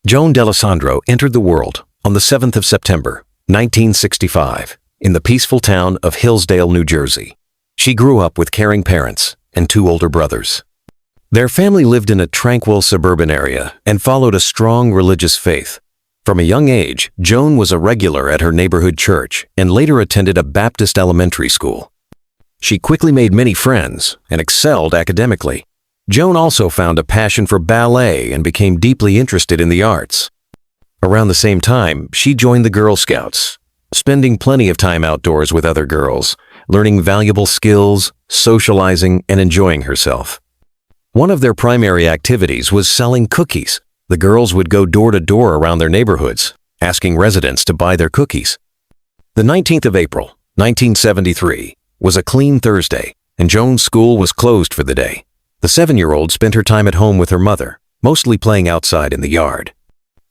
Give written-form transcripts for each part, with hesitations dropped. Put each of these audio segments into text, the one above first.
Joan D'Alessandro entered the world on the 7th of September, 1965, in the peaceful town of Hillsdale, New Jersey. She grew up with caring parents and two older brothers. Their family lived in a tranquil suburban area and followed a strong religious faith. From a young age, Joan was a regular at her neighborhood church and later attended a Baptist elementary school. She quickly made many friends and excelled academically. Joan also found a passion for ballet and became deeply interested in the arts. Around the same time, she joined the Girl Scouts, spending plenty of time outdoors with other girls, learning valuable skills, socializing, and enjoying herself. One of their primary activities was selling cookies. The girls would go door to door around their neighborhoods, asking residents to buy their cookies. The 19th of April, 1973, was a clean Thursday, and Joan's school was closed for the day. The 7-year-old spent her time at home with her mother, mostly playing outside in the yard.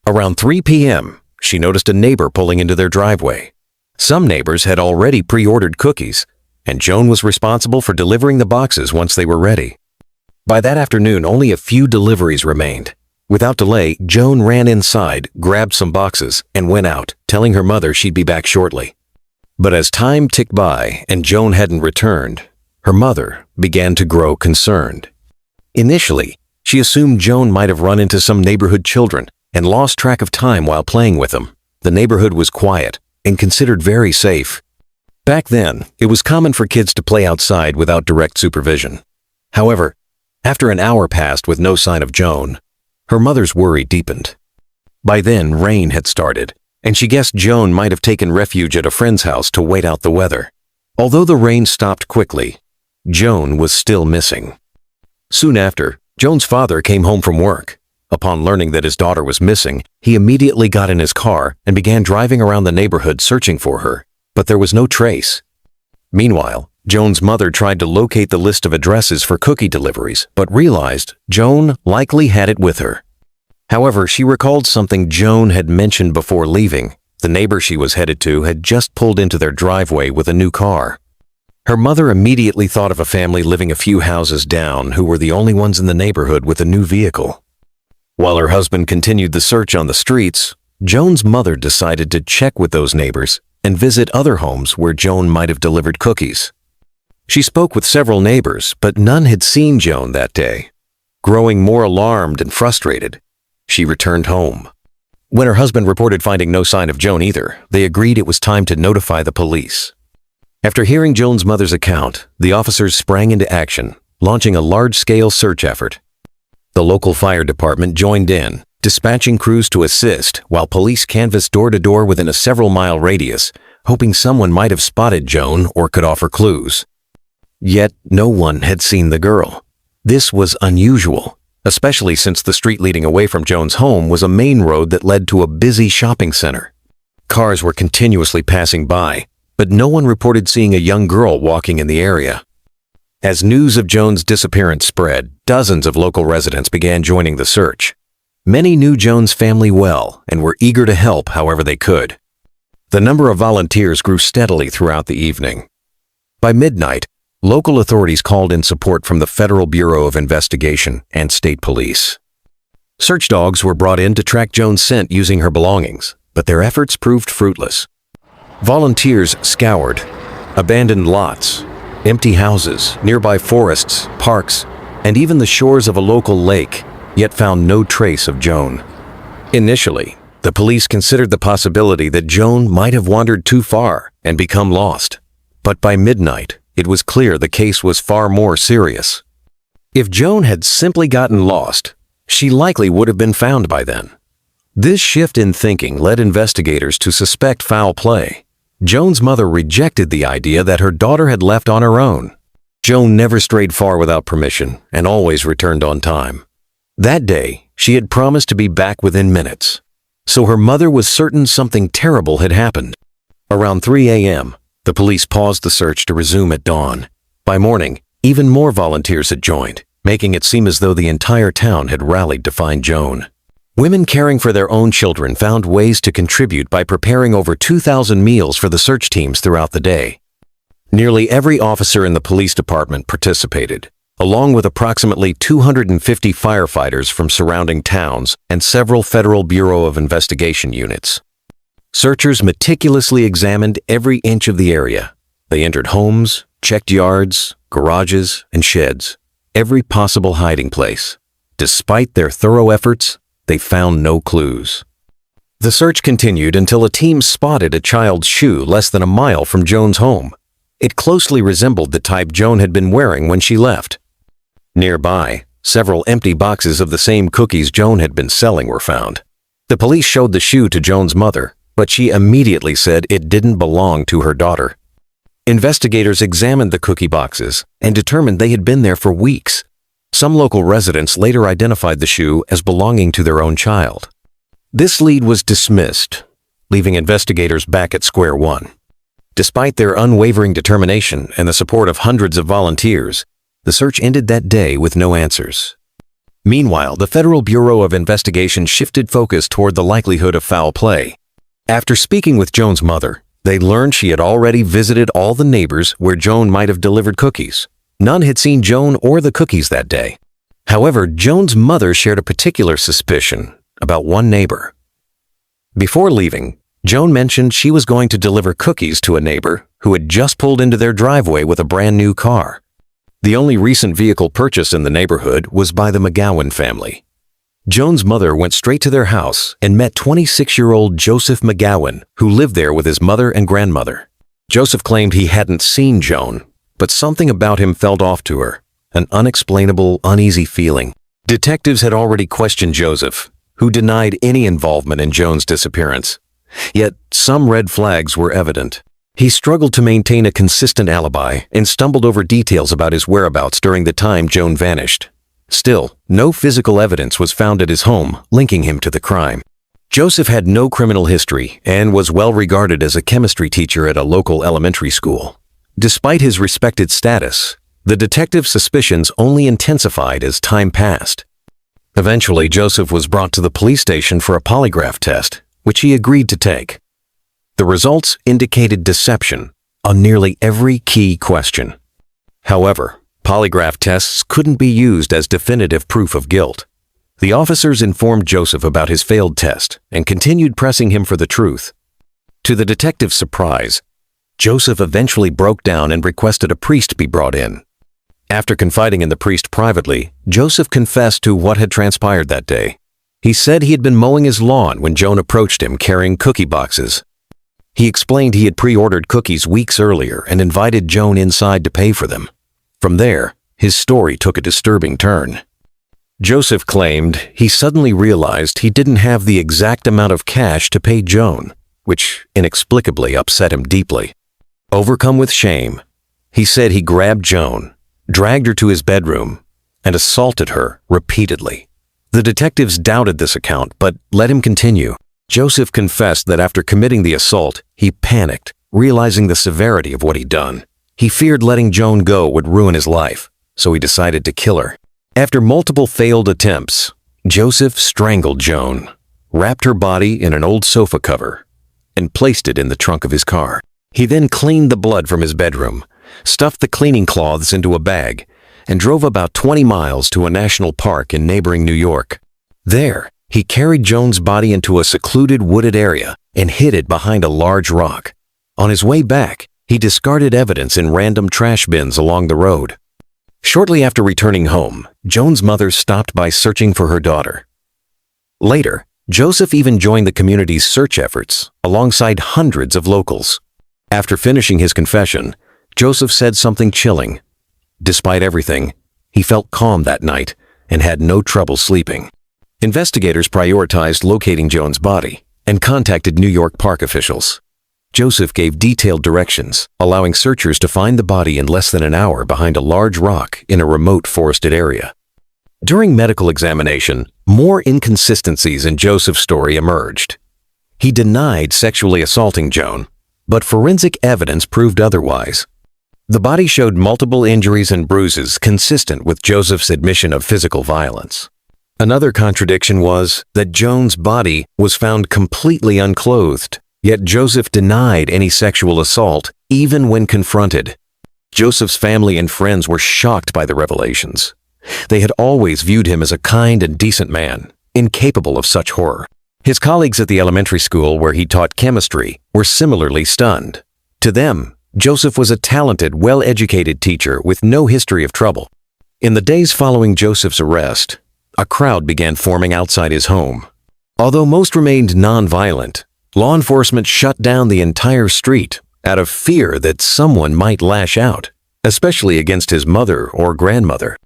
Around 3 p.m., she noticed a neighbor pulling into their driveway. Some neighbors had already pre-ordered cookies, and Joan was responsible for delivering the boxes once they were ready. By that afternoon, only a few deliveries remained. Without delay, Joan ran inside, grabbed some boxes, and went out, telling her mother she'd be back shortly. But as time ticked by and Joan hadn't returned, her mother began to grow concerned. Initially, she assumed Joan might have run into some neighborhood children and lost track of time while playing with them. The neighborhood was quiet and considered very safe. Back then, it was common for kids to play outside without direct supervision. However, after an hour passed with no sign of Joan, her mother's worry deepened. By then, rain had started, and she guessed Joan might have taken refuge at a friend's house to wait out the weather. Although the rain stopped quickly, Joan was still missing. Soon after, Joan's father came home from work. Upon learning that his daughter was missing, he immediately got in his car and began driving around the neighborhood searching for her, but there was no trace. Meanwhile, Joan's mother tried to locate the list of addresses for cookie deliveries, but realized Joan likely had it with her. However, she recalled something Joan had mentioned before leaving. The neighbor she was headed to had just pulled into their driveway with a new car. Her mother immediately thought of a family living a few houses down who were the only ones in the neighborhood with a new vehicle. While her husband continued the search on the streets, Joan's mother decided to check with those neighbors and visit other homes where Joan might have delivered cookies. She spoke with several neighbors, but none had seen Joan that day. Growing more alarmed and frustrated, she returned home. When her husband reported finding no sign of Joan either, they agreed it was time to notify the police. After hearing Joan's mother's account, the officers sprang into action, launching a large-scale search effort. The local fire department joined in, dispatching crews to assist while police canvassed door-to-door within a several-mile radius, hoping someone might have spotted Joan or could offer clues. Yet no one had seen the girl. This was unusual, especially since the street leading away from Joan's home was a main road that led to a busy shopping center. Cars were continuously passing by, but no one reported seeing a young girl walking in the area. As news of Joan's disappearance spread, dozens of local residents began joining the search. Many knew Joan's family well and were eager to help however they could. The number of volunteers grew steadily throughout the evening. By midnight, local authorities called in support from the Federal Bureau of Investigation and state police. Search dogs were brought in to track Joan's scent using her belongings, but their efforts proved fruitless. Volunteers scoured abandoned lots, empty houses, nearby forests, parks, and even the shores of a local lake, yet found no trace of Joan. Initially, the police considered the possibility that Joan might have wandered too far and become lost. But by midnight, it was clear the case was far more serious. If Joan had simply gotten lost, she likely would have been found by then. This shift in thinking led investigators to suspect foul play. Joan's mother rejected the idea that her daughter had left on her own. Joan never strayed far without permission and always returned on time. That day, she had promised to be back within minutes, so her mother was certain something terrible had happened. Around 3 a.m., the police paused the search to resume at dawn. By morning, even more volunteers had joined, making it seem as though the entire town had rallied to find Joan. Women caring for their own children found ways to contribute by preparing over 2,000 meals for the search teams throughout the day. Nearly every officer in the police department participated. along with approximately 250 firefighters from surrounding towns and several Federal Bureau of Investigation units. Searchers meticulously examined every inch of the area. They entered homes, checked yards, garages, and sheds, every possible hiding place. Despite their thorough efforts, they found no clues. The search continued until a team spotted a child's shoe less than a mile from Joan's home. It closely resembled the type Joan had been wearing when she left. Nearby, several empty boxes of the same cookies Joan had been selling were found. The police showed the shoe to Joan's mother, but she immediately said it didn't belong to her daughter. Investigators examined the cookie boxes and determined they had been there for weeks. Some local residents later identified the shoe as belonging to their own child. This lead was dismissed, leaving investigators back at square one. Despite their unwavering determination and the support of hundreds of volunteers, the search ended that day with no answers. Meanwhile, the Federal Bureau of Investigation shifted focus toward the likelihood of foul play. After speaking with Joan's mother, they learned she had already visited all the neighbors where Joan might have delivered cookies. None had seen Joan or the cookies that day. However, Joan's mother shared a particular suspicion about one neighbor. Before leaving, Joan mentioned she was going to deliver cookies to a neighbor who had just pulled into their driveway with a brand new car. The only recent vehicle purchased in the neighborhood was by the McGowan family. Joan's mother went straight to their house and met 26-year-old Joseph McGowan, who lived there with his mother and grandmother. Joseph claimed he hadn't seen Joan, but something about him felt off to her, an unexplainable, uneasy feeling. Detectives had already questioned Joseph, who denied any involvement in Joan's disappearance. Yet some red flags were evident. He struggled to maintain a consistent alibi and stumbled over details about his whereabouts during the time Joan vanished. Still, no physical evidence was found at his home linking him to the crime. Joseph had no criminal history and was well regarded as a chemistry teacher at a local elementary school. Despite his respected status, the detective's suspicions only intensified as time passed. Eventually, Joseph was brought to the police station for a polygraph test, which he agreed to take. The results indicated deception on nearly every key question. However, polygraph tests couldn't be used as definitive proof of guilt. The officers informed Joseph about his failed test and continued pressing him for the truth. To the detective's surprise, Joseph eventually broke down and requested a priest be brought in. After confiding in the priest privately, Joseph confessed to what had transpired that day. He said he had been mowing his lawn when Joan approached him carrying cookie boxes. He explained he had pre-ordered cookies weeks earlier and invited Joan inside to pay for them. From there, his story took a disturbing turn. Joseph claimed he suddenly realized he didn't have the exact amount of cash to pay Joan, which inexplicably upset him deeply. Overcome with shame, he said he grabbed Joan, dragged her to his bedroom, and assaulted her repeatedly. The detectives doubted this account, but let him continue. Joseph confessed that after committing the assault, he panicked, realizing the severity of what he'd done. He feared letting Joan go would ruin his life, so he decided to kill her. After multiple failed attempts, Joseph strangled Joan, wrapped her body in an old sofa cover, and placed it in the trunk of his car. He then cleaned the blood from his bedroom, stuffed the cleaning cloths into a bag, and drove about 20 miles to a national park in neighboring New York. There, he carried Joan's body into a secluded wooded area and hid it behind a large rock. On his way back, he discarded evidence in random trash bins along the road. Shortly after returning home, Joan's mother stopped by searching for her daughter. Later, Joseph even joined the community's search efforts alongside hundreds of locals. After finishing his confession, Joseph said something chilling. Despite everything, he felt calm that night and had no trouble sleeping. Investigators prioritized locating Joan's body and contacted New York park officials. Joseph gave detailed directions, allowing searchers to find the body in less than an hour behind a large rock in a remote forested area. During medical examination, more inconsistencies in Joseph's story emerged. He denied sexually assaulting Joan, but forensic evidence proved otherwise. The body showed multiple injuries and bruises consistent with Joseph's admission of physical violence. Another contradiction was that Joan's body was found completely unclothed, yet Joseph denied any sexual assault even when confronted. Joseph's family and friends were shocked by the revelations. They had always viewed him as a kind and decent man, incapable of such horror. His colleagues at the elementary school where he taught chemistry were similarly stunned. To them, Joseph was a talented, well-educated teacher with no history of trouble. In the days following Joseph's arrest, a crowd began forming outside his home. Although most remained non-violent, law enforcement shut down the entire street out of fear that someone might lash out, especially against his mother or grandmother.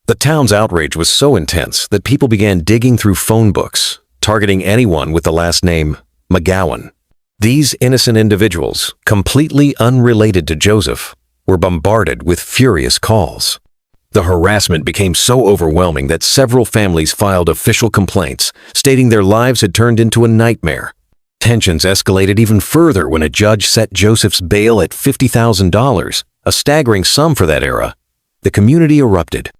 The town's outrage was so intense that people began digging through phone books, targeting anyone with the last name McGowan. These innocent individuals, completely unrelated to Joseph, were bombarded with furious calls. The harassment became so overwhelming that several families filed official complaints, stating their lives had turned into a nightmare. Tensions escalated even further when a judge set Joseph's bail at $50,000, a staggering sum for that era. The community erupted.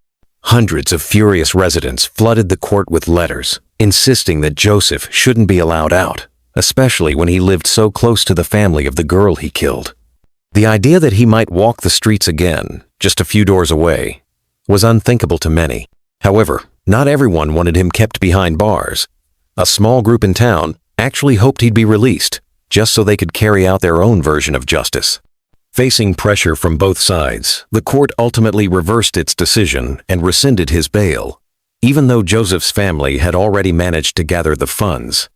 Hundreds of furious residents flooded the court with letters, insisting that Joseph shouldn't be allowed out, especially when he lived so close to the family of the girl he killed. The idea that he might walk the streets again, just a few doors away, was unthinkable to many. However, not everyone wanted him kept behind bars. A small group in town actually hoped he'd be released, just so they could carry out their own version of justice. Facing pressure from both sides, the court ultimately reversed its decision and rescinded his bail, even though Joseph's family had already managed to gather the funds.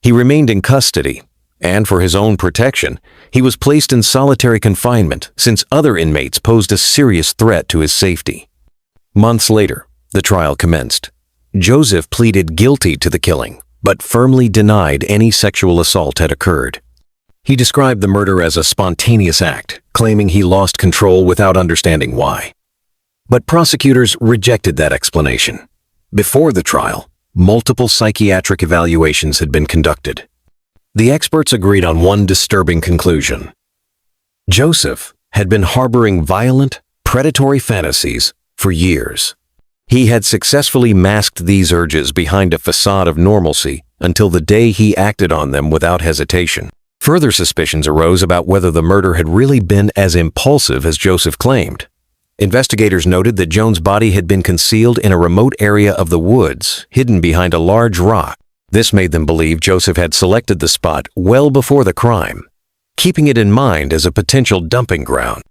He remained in custody, and for his own protection, he was placed in solitary confinement since other inmates posed a serious threat to his safety. Months later, the trial commenced. Joseph pleaded guilty to the killing, but firmly denied any sexual assault had occurred. He described the murder as a spontaneous act, claiming he lost control without understanding why. But prosecutors rejected that explanation. Before the trial, multiple psychiatric evaluations had been conducted. The experts agreed on one disturbing conclusion. Joseph had been harboring violent, predatory fantasies for years. He had successfully masked these urges behind a facade of normalcy until the day he acted on them without hesitation. Further suspicions arose about whether the murder had really been as impulsive as Joseph claimed. Investigators noted that Joan's body had been concealed in a remote area of the woods, hidden behind a large rock. This made them believe Joseph had selected the spot well before the crime, keeping it in mind as a potential dumping ground.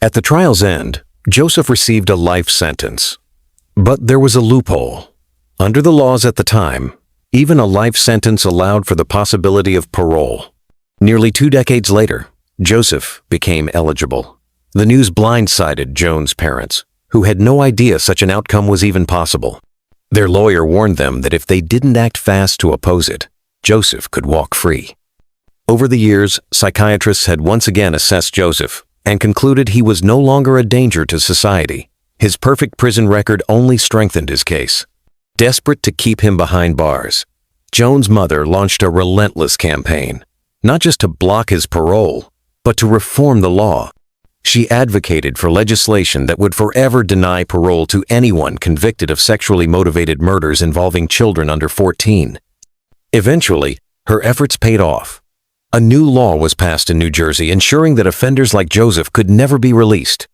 At the trial's end, Joseph received a life sentence. But there was a loophole. Under the laws at the time, even a life sentence allowed for the possibility of parole. Nearly 2 decades later, Joseph became eligible. The news blindsided Joan's parents, who had no idea such an outcome was even possible. Their lawyer warned them that if they didn't act fast to oppose it, Joseph could walk free. Over the years, psychiatrists had once again assessed Joseph and concluded he was no longer a danger to society. His perfect prison record only strengthened his case. Desperate to keep him behind bars, Joan's mother launched a relentless campaign, not just to block his parole, but to reform the law. She advocated for legislation that would forever deny parole to anyone convicted of sexually motivated murders involving children under 14. Eventually, her efforts paid off. A new law was passed in New Jersey ensuring that offenders like Joseph could never be released.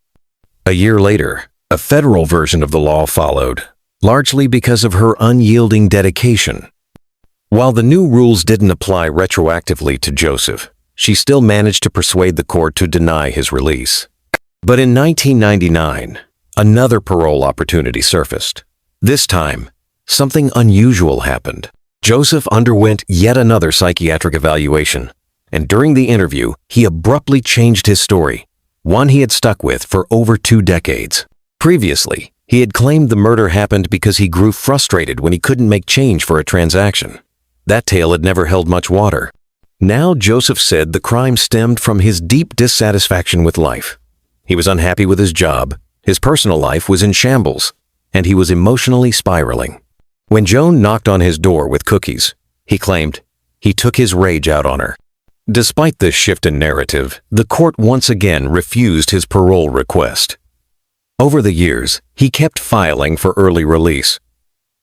A year later, a federal version of the law followed, largely because of her unyielding dedication. While the new rules didn't apply retroactively to Joseph, she still managed to persuade the court to deny his release. But in 1999, another parole opportunity surfaced. This time, something unusual happened. Joseph underwent yet another psychiatric evaluation, and during the interview, he abruptly changed his story, one he had stuck with for over 2 decades. Previously, he had claimed the murder happened because he grew frustrated when he couldn't make change for a transaction. That tale had never held much water. Now Joseph said the crime stemmed from his deep dissatisfaction with life. He was unhappy with his job, his personal life was in shambles, and he was emotionally spiraling. When Joan knocked on his door with cookies, he claimed he took his rage out on her. Despite this shift in narrative, the court once again refused his parole request. Over the years, he kept filing for early release,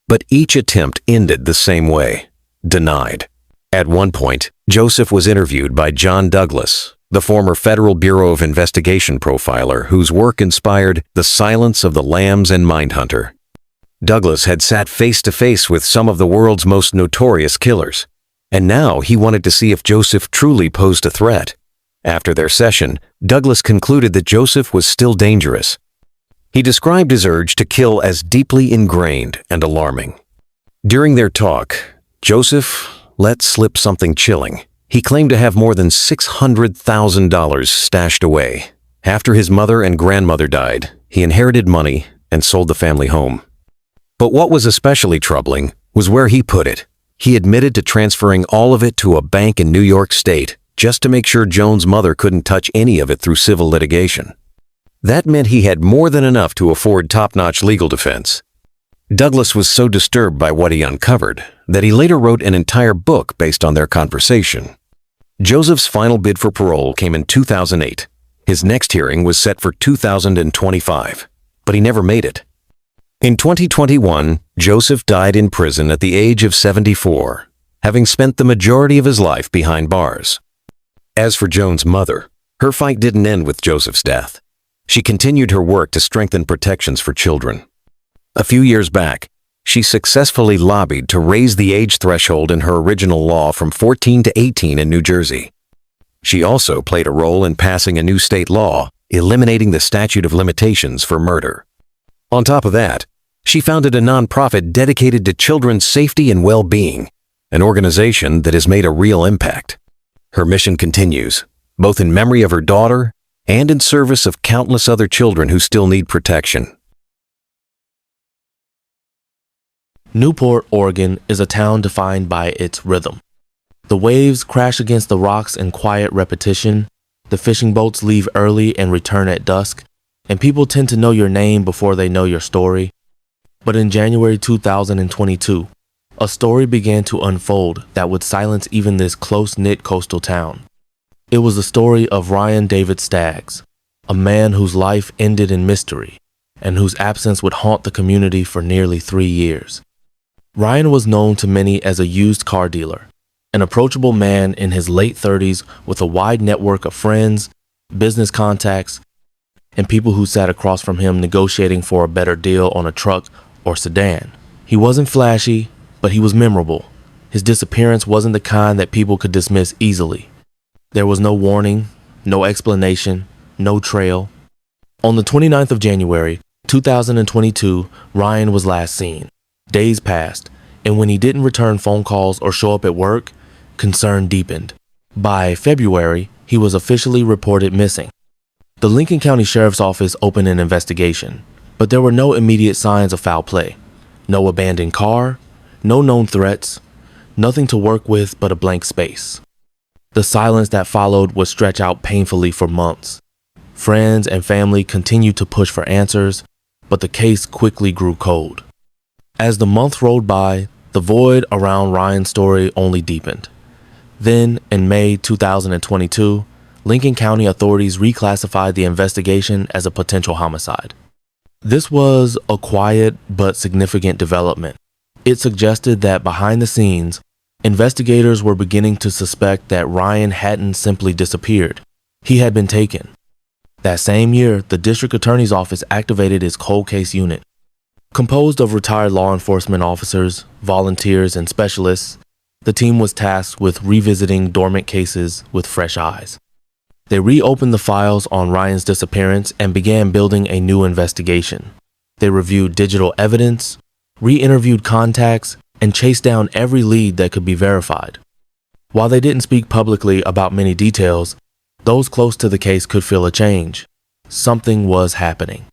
but each attempt ended the same way: denied. At one point, Joseph was interviewed by John Douglas, the former Federal Bureau of Investigation profiler whose work inspired The Silence of the Lambs and Mindhunter. Douglas had sat face-to-face with some of the world's most notorious killers, and now he wanted to see if Joseph truly posed a threat. After their session, Douglas concluded that Joseph was still dangerous. He described his urge to kill as deeply ingrained and alarming. During their talk, Joseph let slip something chilling. He claimed to have more than $600,000 stashed away. After his mother and grandmother died, he inherited money and sold the family home. But what was especially troubling was where he put it. He admitted to transferring all of it to a bank in New York State just to make sure Joan's mother couldn't touch any of it through civil litigation. That meant he had more than enough to afford top-notch legal defense. Douglas was so disturbed by what he uncovered that he later wrote an entire book based on their conversation. Joseph's final bid for parole came in 2008. His next hearing was set for 2025, but he never made it. In 2021, Joseph died in prison at the age of 74, having spent the majority of his life behind bars. As for Joan's mother, her fight didn't end with Joseph's death. She continued her work to strengthen protections for children. A few years back, she successfully lobbied to raise the age threshold in her original law from 14 to 18 in New Jersey. She also played a role in passing a new state law, eliminating the statute of limitations for murder. On top of that, she founded a nonprofit dedicated to children's safety and well-being, an organization that has made a real impact. Her mission continues, both in memory of her daughter and in service of countless other children who still need protection. Newport, Oregon is a town defined by its rhythm. The waves crash against the rocks in quiet repetition, the fishing boats leave early and return at dusk, and people tend to know your name before they know your story. But in January 2022, a story began to unfold that would silence even this close-knit coastal town. It was the story of Ryan David Staggs, a man whose life ended in mystery and whose absence would haunt the community for nearly 3 years. Ryan was known to many as a used car dealer, an approachable man in his late 30s with a wide network of friends, business contacts, and people who sat across from him negotiating for a better deal on a truck or sedan. He wasn't flashy, but he was memorable. His disappearance wasn't the kind that people could dismiss easily. There was no warning, no explanation, no trail. On the 29th of January, 2022, Ryan was last seen. Days passed, and when he didn't return phone calls or show up at work, concern deepened. By February, he was officially reported missing. The Lincoln County Sheriff's Office opened an investigation, but there were no immediate signs of foul play. No abandoned car, no known threats, nothing to work with but a blank space. The silence that followed would stretch out painfully for months. Friends and family continued to push for answers, but the case quickly grew cold. As the months rolled by, the void around Ryan's story only deepened. Then, in May 2022, Lincoln County authorities reclassified the investigation as a potential homicide. This was a quiet but significant development. It suggested that behind the scenes, investigators were beginning to suspect that Ryan hadn't simply disappeared. He had been taken. That same year, the district attorney's office activated its cold case unit. Composed of retired law enforcement officers, volunteers, and specialists, the team was tasked with revisiting dormant cases with fresh eyes. They reopened the files on Ryan's disappearance and began building a new investigation. They reviewed digital evidence, re-interviewed contacts, and chased down every lead that could be verified. While they didn't speak publicly about many details, those close to the case could feel a change. Something was happening.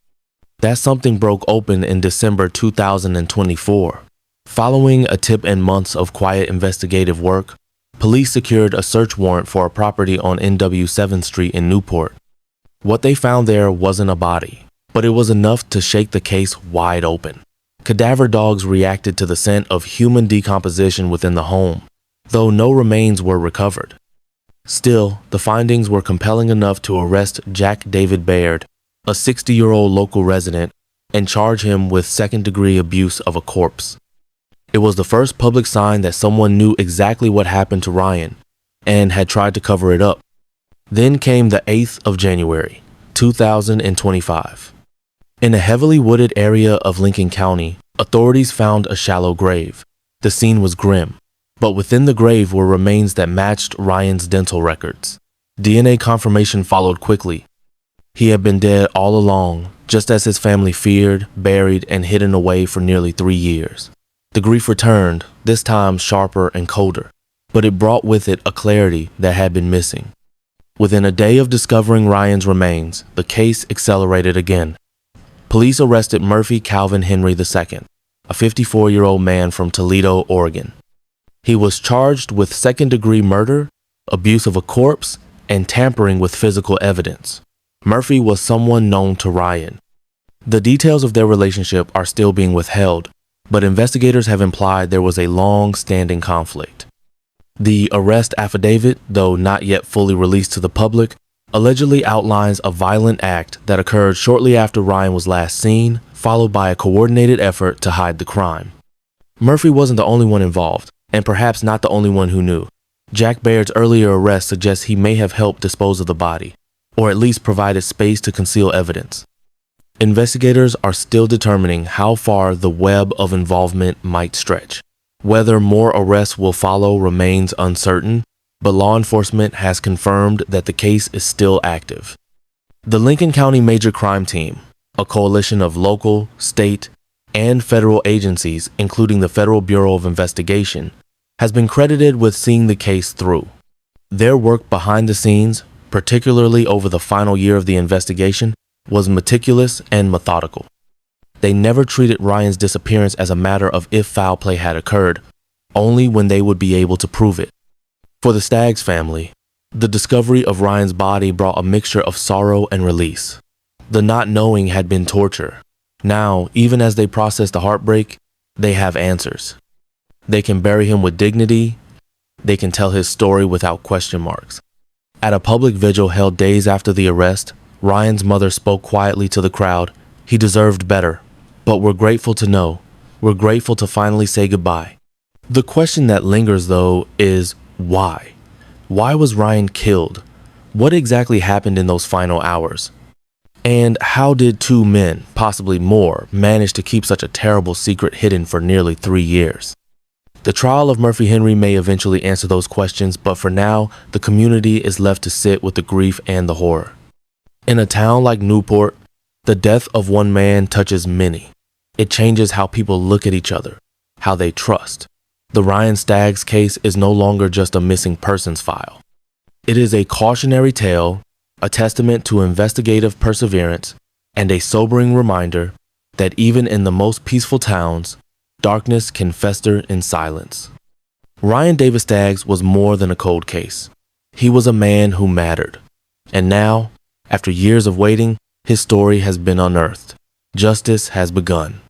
That something broke open in December 2024. Following a tip and months of quiet investigative work, police secured a search warrant for a property on NW 7th Street in Newport. What they found there wasn't a body, but it was enough to shake the case wide open. Cadaver dogs reacted to the scent of human decomposition within the home, though no remains were recovered. Still, the findings were compelling enough to arrest Jack David Baird, a 60-year-old local resident, and charge him with second-degree abuse of a corpse. It was the first public sign that someone knew exactly what happened to Ryan and had tried to cover it up. Then came the 8th of January, 2025. In a heavily wooded area of Lincoln County, authorities found a shallow grave. The scene was grim, but within the grave were remains that matched Ryan's dental records. DNA confirmation followed quickly. He had been dead all along, just as his family feared, buried, and hidden away for nearly 3 years. The grief returned, this time sharper and colder, but it brought with it a clarity that had been missing. Within a day of discovering Ryan's remains, the case accelerated again. Police arrested Murphy Calvin Henry II, a 54-year-old man from Toledo, Oregon. He was charged with second-degree murder, abuse of a corpse, and tampering with physical evidence. Murphy was someone known to Ryan. The details of their relationship are still being withheld, but investigators have implied there was a long-standing conflict. The arrest affidavit, though not yet fully released to the public, allegedly outlines a violent act that occurred shortly after Ryan was last seen, followed by a coordinated effort to hide the crime. Murphy wasn't the only one involved, and perhaps not the only one who knew. Jack Baird's earlier arrest suggests he may have helped dispose of the body, or at least provided space to conceal evidence. Investigators are still determining how far the web of involvement might stretch. Whether more arrests will follow remains uncertain, but law enforcement has confirmed that the case is still active. The Lincoln County Major Crime Team, a coalition of local, state, and federal agencies, including the Federal Bureau of Investigation, has been credited with seeing the case through. Their work behind the scenes, particularly over the final year of the investigation, was meticulous and methodical. They never treated Ryan's disappearance as a matter of if foul play had occurred, only when they would be able to prove it. For the Staggs family, the discovery of Ryan's body brought a mixture of sorrow and release. The not knowing had been torture. Now, even as they process the heartbreak, they have answers. They can bury him with dignity. They can tell his story without question marks. At a public vigil held days after the arrest, Ryan's mother spoke quietly to the crowd. He deserved better, but we're grateful to know. We're grateful to finally say goodbye. The question that lingers, though, is why? Why was Ryan killed? What exactly happened in those final hours? And how did two men, possibly more, manage to keep such a terrible secret hidden for nearly 3 years? The trial of Murphy Henry may eventually answer those questions, but for now, the community is left to sit with the grief and the horror. In a town like Newport, the death of one man touches many. It changes how people look at each other, how they trust. The Ryan Staggs case is no longer just a missing persons file. It is a cautionary tale, a testament to investigative perseverance, and a sobering reminder that even in the most peaceful towns, darkness can fester in silence. Ryan David Staggs was more than a cold case. He was a man who mattered. And now, after years of waiting, his story has been unearthed. Justice has begun.